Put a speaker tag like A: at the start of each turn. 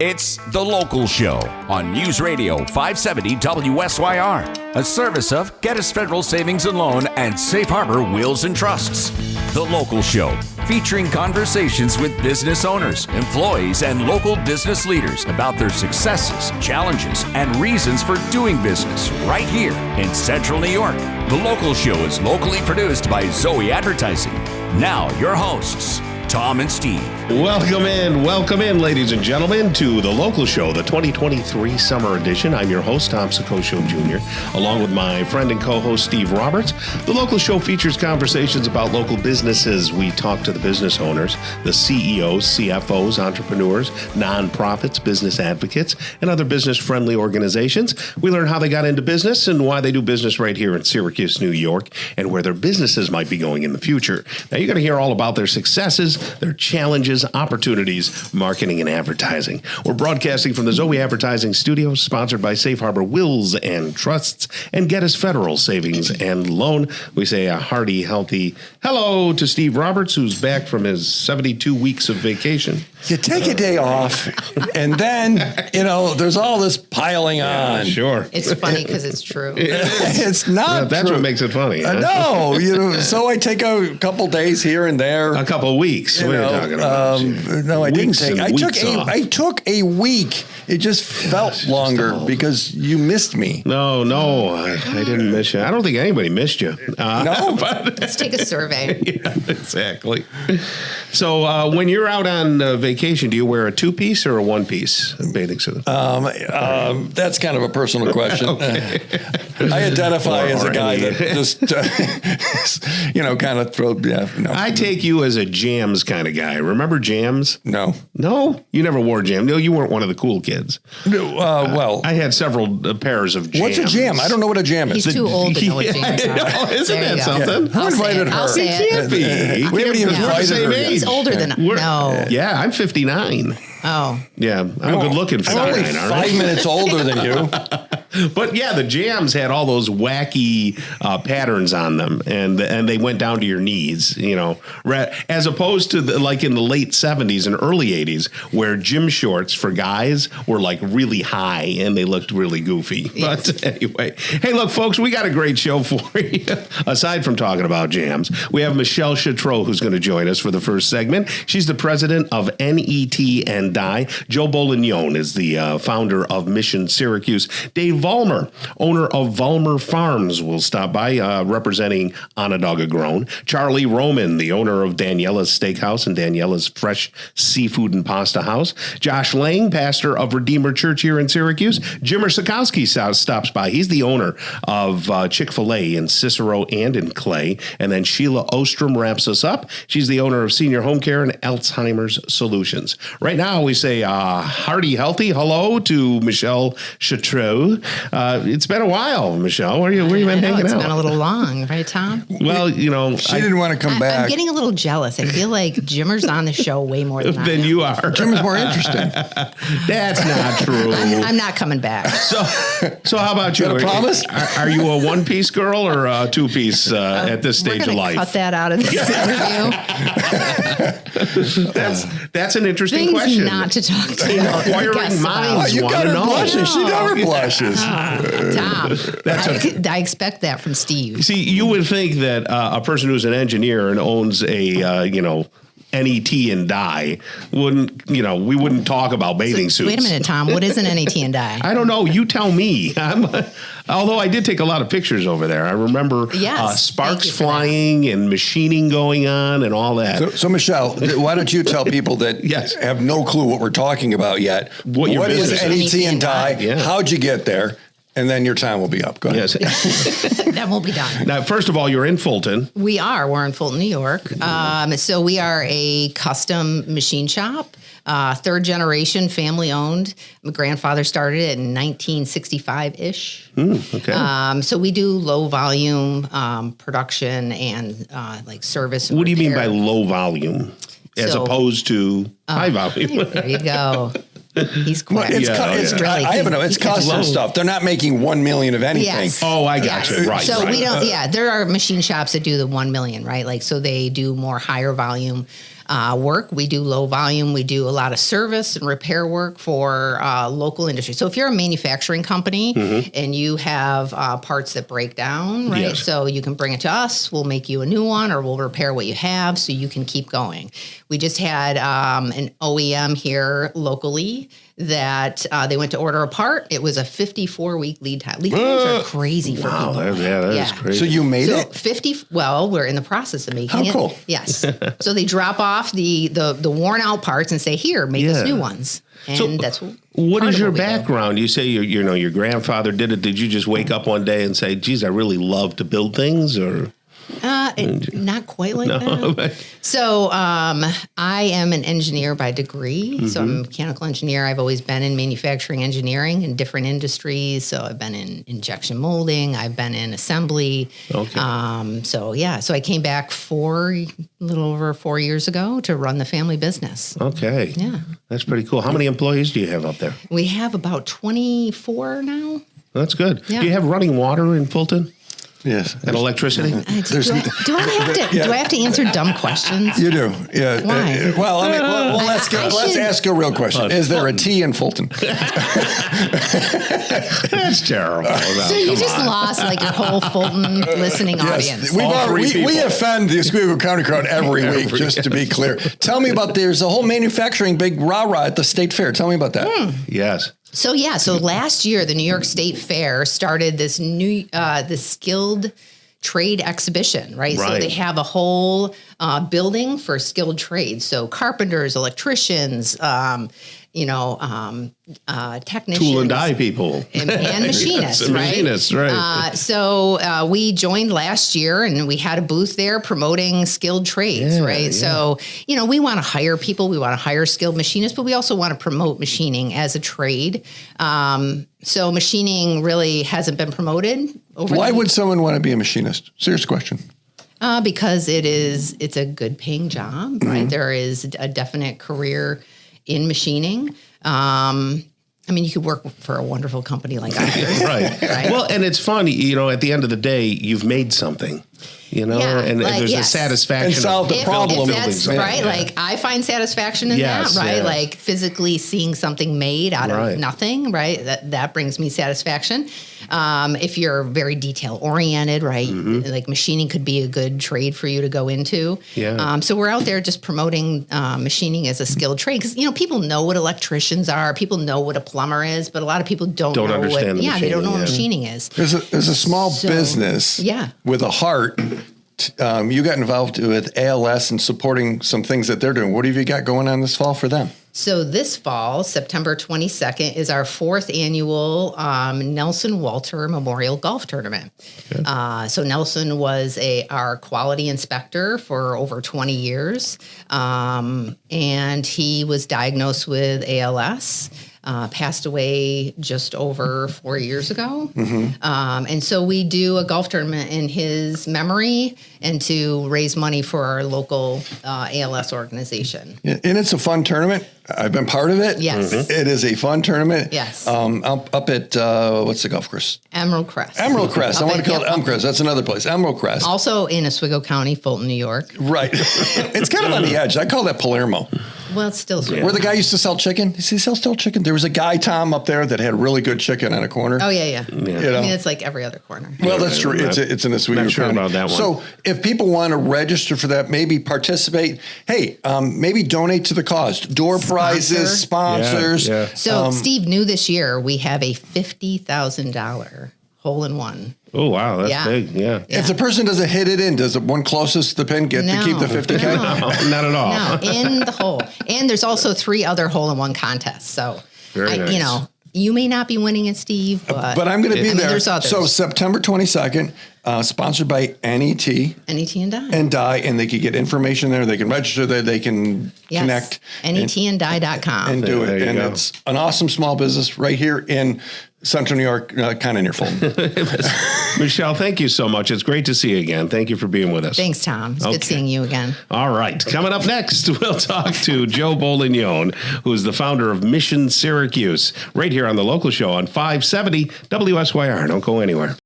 A: It's The Local Show on News Radio 570 WSYR, a service of Geddes Federal Savings and Loan and Safe Harbor Wills and Trusts. The Local Show, featuring conversations with business owners, employees, and local business leaders about their successes, challenges, and reasons for doing business right here in Central New York. The Local Show is locally produced by Zoey Advertising. Now, your hosts, Tom and Steve.
B: Welcome in, ladies and gentlemen, to The Local Show, the 2023 Summer Edition. I'm your host, Tom Soccocio Jr., along with my friend and co-host, Steve Roberts. The Local Show features conversations about local businesses. We talk to the business owners, the CEOs, CFOs, entrepreneurs, nonprofits, business advocates, and other business-friendly organizations. We learn how they got into business and why they do business right here in Syracuse, New York, and where their businesses might be going in the future. Now, you're going to hear all about their successes, their challenges, opportunities, marketing, and advertising. We're broadcasting from the Zoey Advertising Studios, sponsored by Safe Harbor Wills and Trusts and Geddes Federal Savings and Loan. We say a hearty, healthy hello to Steve Roberts, who's back from his 72 weeks of vacation.
C: You take a day off, and then, there's all this piling on.
B: Sure.
D: It's funny because it's true.
C: It's not
B: That's
C: true.
B: what makes it funny. Huh?
C: No, so I take a couple days here and there.
B: A couple of weeks. What are you talking about?
C: No, I
B: Weeks
C: didn't
B: and
C: take. I took a week. It just felt longer because you missed me.
B: No, I didn't miss you. I don't think anybody missed you.
C: No,
D: Let's take a survey.
B: Yeah, exactly. So when you're out on vacation, do you wear a two-piece or a one-piece bathing suit?
C: that's kind of a personal question. I identify as a guy that just, kind of throw. Yeah, no.
B: I take you as a jams kind of guy. Remember jams?
C: No,
B: you never wore jams. No, you weren't one of the cool kids.
C: Well,
B: I had several pairs of jams.
C: what's a jam? I don't know what a jam is.
D: He's too old to know what jams are.
B: Isn't
D: There
B: that
D: you go.
B: something?
C: Who invited her?
D: I'll say it.
B: Can't be.
C: We haven't even
B: We're the
C: invited
B: same
C: her.
B: age.
D: He's older than No.
B: Yeah, I'm 59.
D: Oh.
B: Yeah, I'm a good-looking 59,
C: I'm only
B: aren't
C: 5 minutes older than you.
B: But yeah, the jams had all those wacky patterns on them, and they went down to your knees, as opposed to like in the late 70s and early 80s, where gym shorts for guys were like really high and they looked really goofy. Yes. But anyway, hey, look, folks, we got a great show for you. Aside from talking about jams, we have Michelle Shatrau, who's going to join us for the first segment. She's the president of N.E.T. and Die. Joe Bolignone is the founder of Mission Syracuse. Dave Vollmer, owner of Vollmer Farms, will stop by representing Onondaga Grown. Charlie Roman, the owner of Daniela's Steakhouse and Daniela's Fresh Seafood and Pasta House. Josh Lang, pastor of Redeemer Church here in Syracuse. Jimmer Sokowski stops by. He's the owner of Chick-fil-A in Cicero and in Clay. And then Sheila Ostrom wraps us up. She's the owner of Senior Home Care and Alzheimer's Solutions. Right now, we say hearty, healthy hello to Michelle Shatrau. It's been a while, Michelle. Where you been hanging
D: It's
B: out?
D: been a little long, right, Tom?
B: Well,
C: She didn't want to come back.
D: I'm getting a little jealous. I feel like Jimmer's on the show way more than I am.
B: you are.
C: Jim is more interesting.
B: That's not true.
D: I'm not coming back.
B: So how about you?
C: Is that a promise?
B: Are you a one-piece girl or a two-piece at this stage of life?
D: Cut that out of this interview.
B: That's an interesting
D: Things
B: question.
D: not to talk to.
B: Inquiring minds
C: You
B: want
C: got
B: to
C: her
B: know.
C: blushing. She never blushes.
D: Tom, I expect that from Steve.
B: See, you would think that a person who's an engineer and owns a, N.E.T. and Die wouldn't, we wouldn't talk about bathing suits.
D: Wait a minute, Tom. What is an N.E.T. and Die?
B: I don't know. You tell me. Although I did take a lot of pictures over there. I remember sparks flying and machining going on and all that.
C: So Michelle, why don't you tell people that have no clue what we're talking about yet?
B: What is
C: N.E.T. and Die?
B: Yeah.
C: How'd you get there? And then your time will be up. Go ahead.
B: Yes.
D: That won't be done.
B: Now, first of all, you're in Fulton.
D: We're in Fulton, New York. So we are a custom machine shop, third generation, family owned. My grandfather started it in 1965-ish.
B: Okay.
D: So we do low volume production and like service.
B: What do you mean by low volume as opposed to high volume?
D: There you go. He's quick.
C: It's custom stuff. They're not making 1 million of anything.
D: Yes.
B: Oh, I got you. Right.
D: So we don't. There are machine shops that do the 1 million, right? Like, so they do more higher volume. work. We do low volume. We do a lot of service and repair work for local industry. So if you're a manufacturing company and you have parts that break down, right?
B: Yes.
D: So you can bring it to us. We'll make you a new one, or we'll repair what you have so you can keep going. We just had an OEM here locally that they went to order a part. It was a 54-week lead time. Lead times are crazy for people.
B: That is crazy.
C: So you made
D: So
C: it?
D: well, we're in the process of making
C: How
D: it.
C: cool.
D: Yes. So they drop off the worn out parts and say, here, make us new ones. And
B: So
D: that's
B: what
D: part
B: is
D: of
B: your
D: what we do.
B: background? You say your grandfather did it. Did you just wake up one day and say, geez, I really love to build things, or?
D: Not quite like that. So I am an engineer by degree. So I'm a mechanical engineer. I've always been in manufacturing engineering in different industries. So I've been in injection molding. I've been in assembly.
B: Okay.
D: So I came back a little over 4 years ago to run the family business.
B: Okay.
D: Yeah.
B: That's pretty cool. How many employees do you have up there?
D: We have about 24 now.
B: That's good.
D: Yeah.
B: Do you have running water in Fulton
C: Yes.
B: and electricity?
D: Do I have to answer dumb questions?
C: You do, yeah.
D: Why?
C: Well, I mean, let's ask a real question. Is there a T in Fulton?
B: That's terrible.
D: So you just lost like your whole Fulton listening audience.
C: We offend the Oswego County crowd every week, just to be clear. Tell me about, there's a whole manufacturing big rah-rah at the state fair. Tell me about that.
B: Yes.
D: So last year, the New York State Fair started this new, the skilled trade exhibition, right? So
B: Right.
D: they have a whole building for skilled trades. So carpenters, electricians, technicians.
B: Tool and die people.
D: And machinists,
B: Yes,
D: right?
B: machinists, right.
D: So we joined last year, and we had a booth there promoting skilled trades,
B: Yeah,
D: right?
B: yeah.
D: So, we want to hire people. We want to hire skilled machinists, but we also want to promote machining as a trade. So machining really hasn't been promoted over
C: Why would someone want to be a machinist? Serious question.
D: because it's a good paying job, right? There is a definite career in machining. You could work for a wonderful company like ours.
B: Right.
D: Right.
B: Well, and it's funny, at the end of the day, you've made something,
D: Yeah,
B: and
D: like,
B: there's a
D: yes.
B: satisfaction.
C: And solved the
B: of
C: problem.
B: building
D: If that's
B: something.
D: right.
B: Yeah.
D: Like I find satisfaction in
B: Yes,
D: that, right?
B: yes.
D: Like physically seeing something made out
B: Right.
D: of nothing, right? That brings me satisfaction. If you're very detail oriented, right? Like machining could be a good trade for you to go into.
B: Yeah.
D: So we're out there just promoting machining as a skilled trade because people know what electricians are, people know what a plumber is, but a lot of people don't know
B: understand
D: what.
B: the
D: They don't know what
B: machining,
D: machining is.
C: There's a small
D: So,
C: business
D: yeah.
C: with a heart. You got involved with ALS and supporting some things that they're doing. What have you got going on this fall for them?
D: So this fall, September 22nd, is our 4th annual Nelson Walter Memorial Golf Tournament. So Nelson was our quality inspector for over 20 years, and he was diagnosed with ALS. Passed away just over 4 years ago. And so we do a golf tournament in his memory and to raise money for our local ALS organization.
C: Yeah, and it's a fun tournament. I've been part of it.
D: Yes.
C: It is a fun tournament.
D: Yes.
C: Up at, what's the golf course?
D: Emerald Crest.
C: Emerald Crest. I want to call it
D: Yep.
C: Emerald Crest. That's another place. Emerald Crest.
D: Also in Oswego County, Fulton, New York.
C: Right. It's kind of on the edge. I call that Palermo.
D: Well, it's still
C: Where the guy used to sell chicken. Does he still chicken? There was a guy, Tom, up there that had really good chicken on a corner.
D: Oh, yeah.
C: You know?
D: It's like every other corner.
C: Well, that's true. It's in Oswego
B: Not sure
C: County.
B: about that one.
C: So if people want to register for that, maybe participate, hey, maybe donate to the cause. Door prizes, sponsors.
B: Yeah.
D: So Steve, new this year, we have a $50,000 hole-in-one.
B: Oh, wow. That's
D: Yeah.
B: big. Yeah.
C: If the person doesn't hit it in, does the one closest to the pin get to keep the 50K?
D: No.
B: Not at all.
D: No, in the hole. And there's also 3 other hole-in-one contests. So,
B: Very nice.
D: you may not be winning it, Steve, but
C: I'm going to be there.
D: There's others.
C: So September 22nd, sponsored by N.E.T.
D: N.E.T. and Die.
C: and Die, and they can get information there. They can register there. They can connect.
D: NETanddie.com.
C: And do
B: There
C: it.
B: you
C: And
B: go.
C: it's an awesome small business right here in Central New York, kind of near Fulton.
B: Michelle, thank you so much. It's great to see you again. Thank you for being with us.
D: Thanks, Tom. It's good
B: Okay.
D: seeing you again.
B: All right. Coming up next, we'll talk to Joe Bolignone, who's the founder of Mission Syracuse, right here on the local show on 570 WSYR. Don't go anywhere.